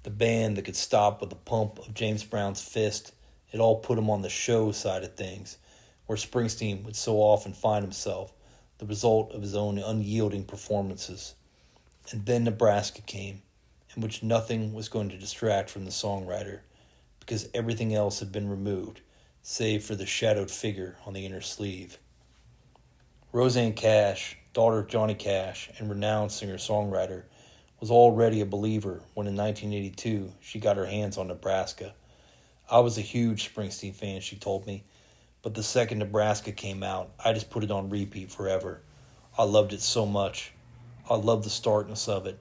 the band that could stop with the pump of James Brown's fist, it all put him on the show side of things, where Springsteen would so often find himself, the result of his own unyielding performances. And then Nebraska came, in which nothing was going to distract from the songwriter, because everything else had been removed, save for the shadowed figure on the inner sleeve. Rosanne Cash, daughter of Johnny Cash and renowned singer-songwriter, was already a believer when in 1982 she got her hands on Nebraska. I was a huge Springsteen fan, she told me, but the second Nebraska came out, I just put it on repeat forever. I loved it so much. I loved the starkness of it.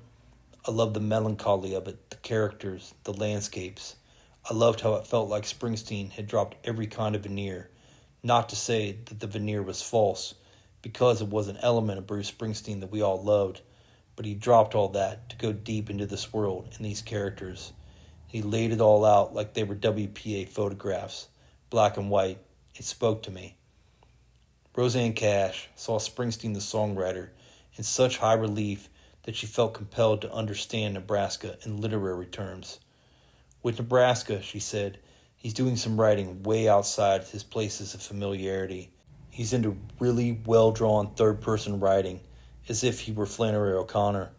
I loved the melancholy of it, the characters, the landscapes. I loved how it felt like Springsteen had dropped every kind of veneer. Not to say that the veneer was false, because it was an element of Bruce Springsteen that we all loved, but he dropped all that to go deep into this world and these characters. He laid it all out like they were WPA photographs, black and white. It spoke to me. Rosanne Cash saw Springsteen the songwriter in such high relief that she felt compelled to understand Nebraska in literary terms. With Nebraska, she said, he's doing some writing way outside his places of familiarity. He's into really well-drawn third-person writing, as if he were Flannery O'Connor.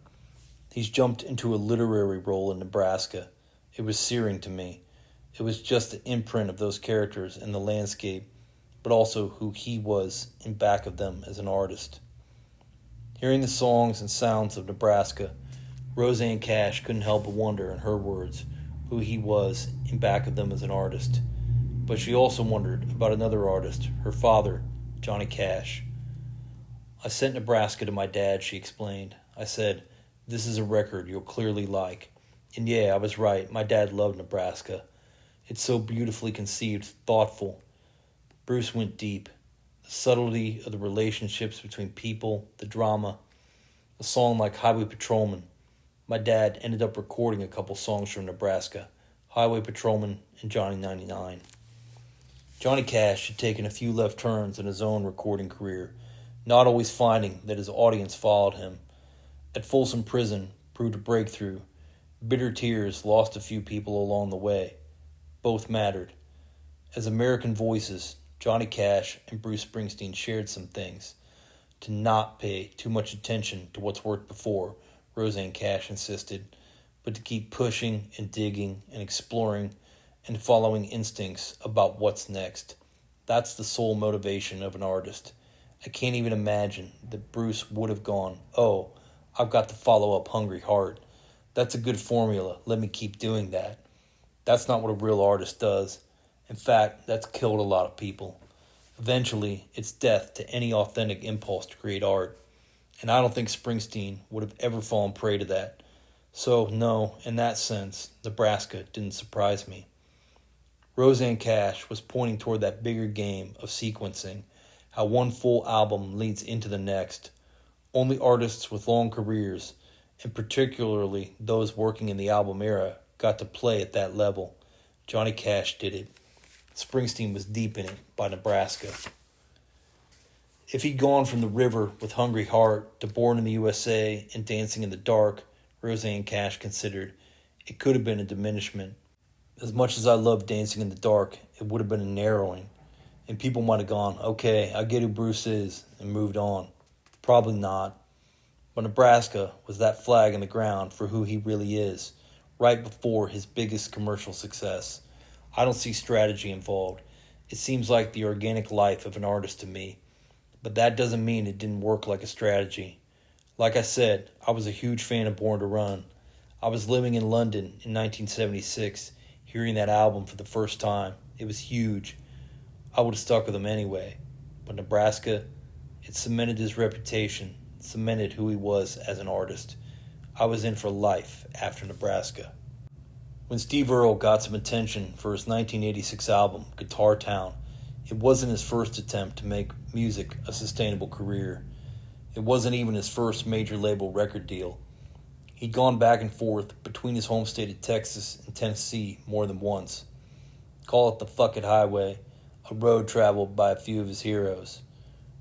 He's jumped into a literary role in Nebraska. It was searing to me. It was just the imprint of those characters and the landscape, but also who he was in back of them as an artist. Hearing the songs and sounds of Nebraska, Rosanne Cash couldn't help but wonder, in her words, who he was in back of them as an artist. But she also wondered about another artist, her father, Johnny Cash. I sent Nebraska to my dad, she explained. I said, "This is a record you'll clearly like." And yeah, I was right. My dad loved Nebraska. It's so beautifully conceived, thoughtful. Bruce went deep. The subtlety of the relationships between people, the drama. A song like Highway Patrolman. My dad ended up recording a couple songs from Nebraska. Highway Patrolman and Johnny 99. Johnny Cash had taken a few left turns in his own recording career, not always finding that his audience followed him. At Folsom Prison proved a breakthrough. Bitter Tears lost a few people along the way. Both mattered. As American voices, Johnny Cash and Bruce Springsteen shared some things. To not pay too much attention to what's worked before, Rosanne Cash insisted, but to keep pushing and digging and exploring and following instincts about what's next. That's the sole motivation of an artist. I can't even imagine that Bruce would have gone, "Oh, I've got to follow up Hungry Heart. That's a good formula. Let me keep doing that." That's not what a real artist does. In fact, that's killed a lot of people. Eventually, it's death to any authentic impulse to create art. And I don't think Springsteen would have ever fallen prey to that. So, no, in that sense, Nebraska didn't surprise me. Rosanne Cash was pointing toward that bigger game of sequencing, how one full album leads into the next. Only artists with long careers, and particularly those working in the album era, got to play at that level. Johnny Cash did it. Springsteen was deep in it by Nebraska. If he'd gone from The River with Hungry Heart to Born in the USA and Dancing in the Dark, Rosanne Cash considered, it could have been a diminishment. As much as I loved Dancing in the Dark, it would have been a narrowing. And people might have gone, "Okay, I get who Bruce is," and moved on. Probably not. But Nebraska was that flag in the ground for who he really is, right before his biggest commercial success. I don't see strategy involved. It seems like the organic life of an artist to me. But that doesn't mean it didn't work like a strategy. Like I said, I was a huge fan of Born to Run. I was living in London in 1976, hearing that album for the first time. It was huge. I would have stuck with him anyway. But Nebraska, it cemented his reputation, cemented who he was as an artist. I was in for life after Nebraska. When Steve Earle got some attention for his 1986 album, Guitar Town, it wasn't his first attempt to make music a sustainable career. It wasn't even his first major label record deal. He'd gone back and forth between his home state of Texas and Tennessee more than once. Call it the fuck it highway, a road traveled by a few of his heroes.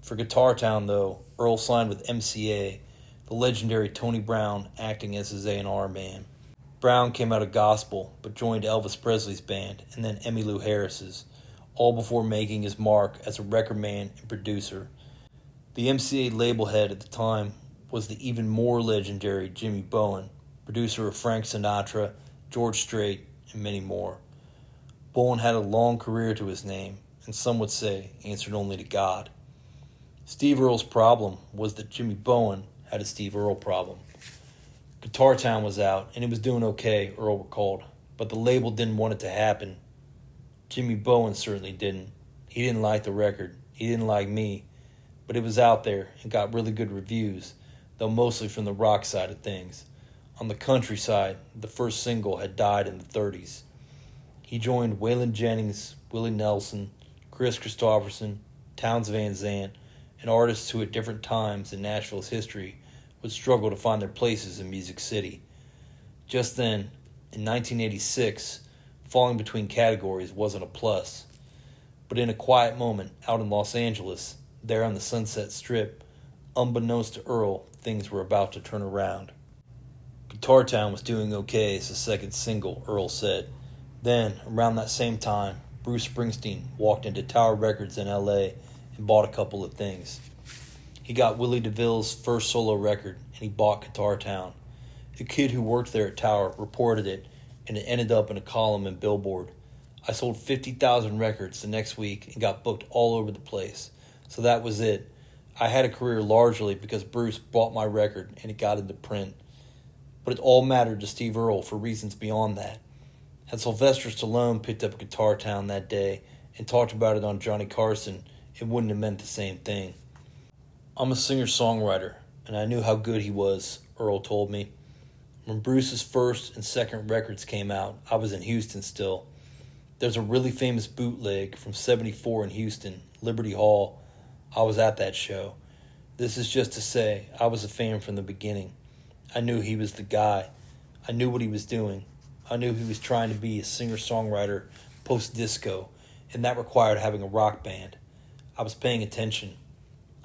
For Guitar Town, though, Earle signed with MCA, the legendary Tony Brown acting as his A&R man. Brown came out of gospel, but joined Elvis Presley's band and then Emmylou Harris's, all before making his mark as a record man and producer. The MCA label head at the time was the even more legendary Jimmy Bowen, producer of Frank Sinatra, George Strait, and many more. Bowen had a long career to his name, and some would say answered only to God. Steve Earle's problem was that Jimmy Bowen had a Steve Earle problem. Guitar Town was out, and it was doing okay, Earle recalled, but the label didn't want it to happen. Jimmy Bowen certainly didn't. He didn't like the record. He didn't like me. But it was out there and got really good reviews, though mostly from the rock side of things. On the country side, the first single had died in the 30s. He joined Waylon Jennings, Willie Nelson, Chris Christopherson, Townes Van Zandt, and artists who at different times in Nashville's history would struggle to find their places in Music City. Just then, in 1986, falling between categories wasn't a plus. But in a quiet moment out in Los Angeles, there on the Sunset Strip, unbeknownst to Earle, things were about to turn around. Guitar Town was doing okay as the second single, Earle said. Then, around that same time, Bruce Springsteen walked into Tower Records in LA and bought a couple of things. He got Willie DeVille's first solo record, and he bought Guitar Town. A kid who worked there at Tower reported it, and it ended up in a column in Billboard. I sold 50,000 records the next week and got booked all over the place. So that was it. I had a career largely because Bruce bought my record and it got into print. But it all mattered to Steve Earle for reasons beyond that. Had Sylvester Stallone picked up Guitar Town that day and talked about it on Johnny Carson, it wouldn't have meant the same thing. I'm a singer-songwriter, and I knew how good he was, Earl told me. When Bruce's first and second records came out, I was in Houston still. There's a really famous bootleg from '74 in Houston, Liberty Hall. I was at that show. This is just to say, I was a fan from the beginning. I knew he was the guy. I knew what he was doing. I knew he was trying to be a singer-songwriter post-disco, and that required having a rock band. I was paying attention.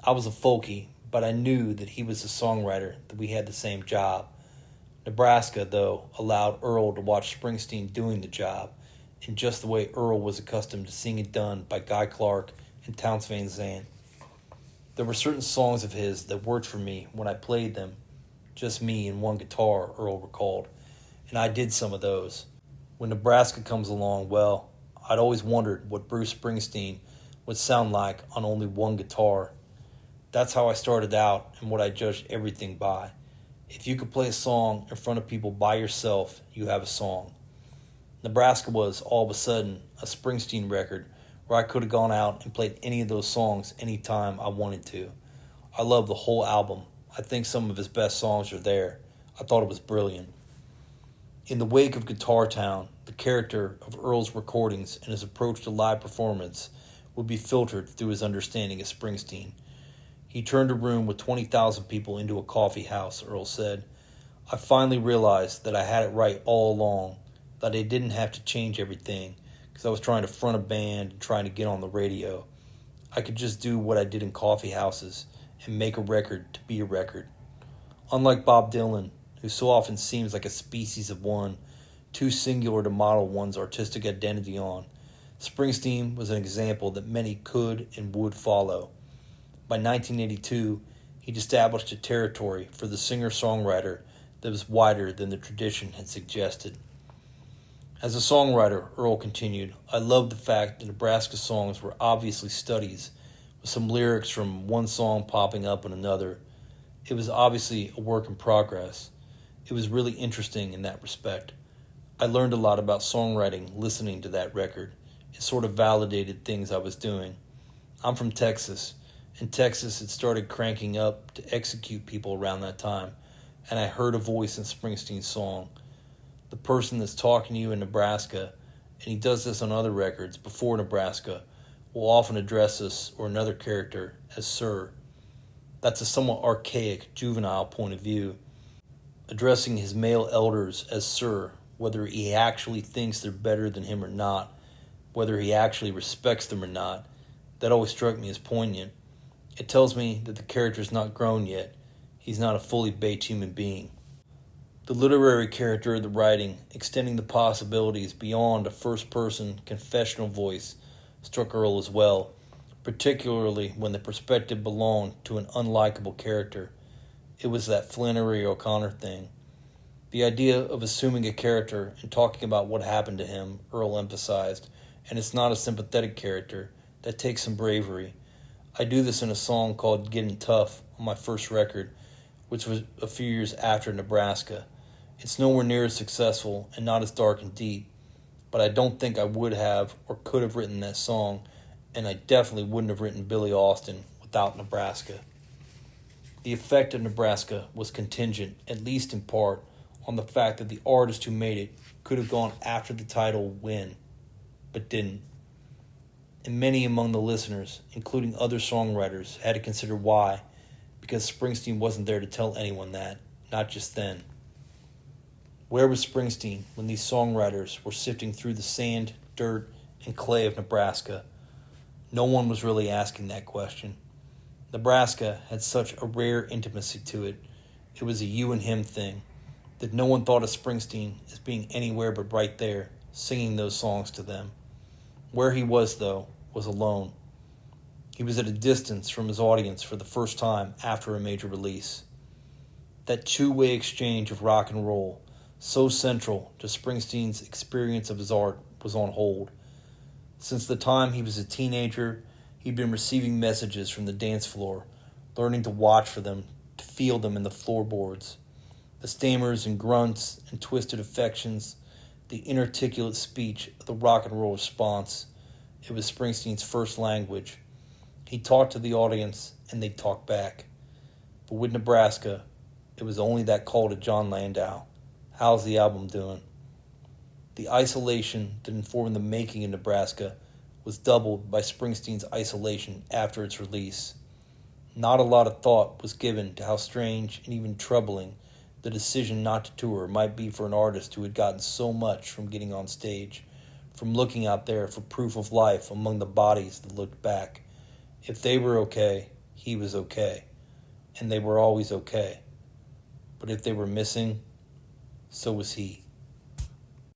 I was a folkie, but I knew that he was a songwriter, that we had the same job. Nebraska, though, allowed Earl to watch Springsteen doing the job, in just the way Earl was accustomed to seeing it done by Guy Clark and Townes Van Zandt. There were certain songs of his that worked for me when I played them, just me and one guitar, Earl recalled, and I did some of those. When Nebraska comes along, well, I'd always wondered what Bruce Springsteen would sound like on only one guitar. That's how I started out and what I judged everything by. If you could play a song in front of people by yourself, you have a song. Nebraska was, all of a sudden, a Springsteen record where I could have gone out and played any of those songs anytime I wanted to. I love the whole album. I think some of his best songs are there. I thought it was brilliant. In the wake of Guitar Town, the character of Earl's recordings and his approach to live performance would be filtered through his understanding of Springsteen. He turned a room with 20,000 people into a coffee house, Earl said. I finally realized that I had it right all along, that I didn't have to change everything because I was trying to front a band and trying to get on the radio. I could just do what I did in coffee houses and make a record to be a record. Unlike Bob Dylan, who so often seems like a species of one, too singular to model one's artistic identity on, Springsteen was an example that many could and would follow. By 1982, he'd established a territory for the singer-songwriter that was wider than the tradition had suggested. As a songwriter, Earl continued, I loved the fact that Nebraska's songs were obviously studies, with some lyrics from one song popping up in another. It was obviously a work in progress. It was really interesting in that respect. I learned a lot about songwriting listening to that record. It sort of validated things I was doing. I'm from Texas. In Texas, it started cranking up to execute people around that time, and I heard a voice in Springsteen's song. The person that's talking to you in Nebraska, and he does this on other records before Nebraska, will often address us or another character as Sir. That's a somewhat archaic, juvenile point of view. Addressing his male elders as Sir, whether he actually thinks they're better than him or not, whether he actually respects them or not, that always struck me as poignant. It tells me that the character's not grown yet. He's not a fully baked human being. The literary character of the writing, extending the possibilities beyond a first-person confessional voice, struck Earl as well, particularly when the perspective belonged to an unlikable character. It was that Flannery O'Connor thing. The idea of assuming a character and talking about what happened to him, Earl emphasized, and it's not a sympathetic character. That takes some bravery. I do this in a song called Getting Tough on my first record, which was a few years after Nebraska. It's nowhere near as successful and not as dark and deep, but I don't think I would have or could have written that song, and I definitely wouldn't have written Billy Austin without Nebraska. The effect of Nebraska was contingent, at least in part, on the fact that the artist who made it could have gone after the title When, but didn't. And many among the listeners, including other songwriters, had to consider why, because Springsteen wasn't there to tell anyone that, not just then. Where was Springsteen when these songwriters were sifting through the sand, dirt, and clay of Nebraska? No one was really asking that question. Nebraska had such a rare intimacy to it. It was a you and him thing, that no one thought of Springsteen as being anywhere but right there, singing those songs to them. Where he was, though, was alone. He was at a distance from his audience for the first time after a major release. That two-way exchange of rock and roll, so central to Springsteen's experience of his art, was on hold. Since the time he was a teenager, he'd been receiving messages from the dance floor, learning to watch for them, to feel them in the floorboards. The stammers and grunts and twisted affections, the inarticulate speech of the rock and roll response. It was Springsteen's first language. He talked to the audience, and they talked back. But with Nebraska, it was only that call to Jon Landau. How's the album doing? The isolation that informed the making of Nebraska was doubled by Springsteen's isolation after its release. Not a lot of thought was given to how strange and even troubling the decision not to tour might be for an artist who had gotten so much from getting on stage, from looking out there for proof of life among the bodies that looked back. If they were okay, he was okay, and they were always okay. But if they were missing, so was he.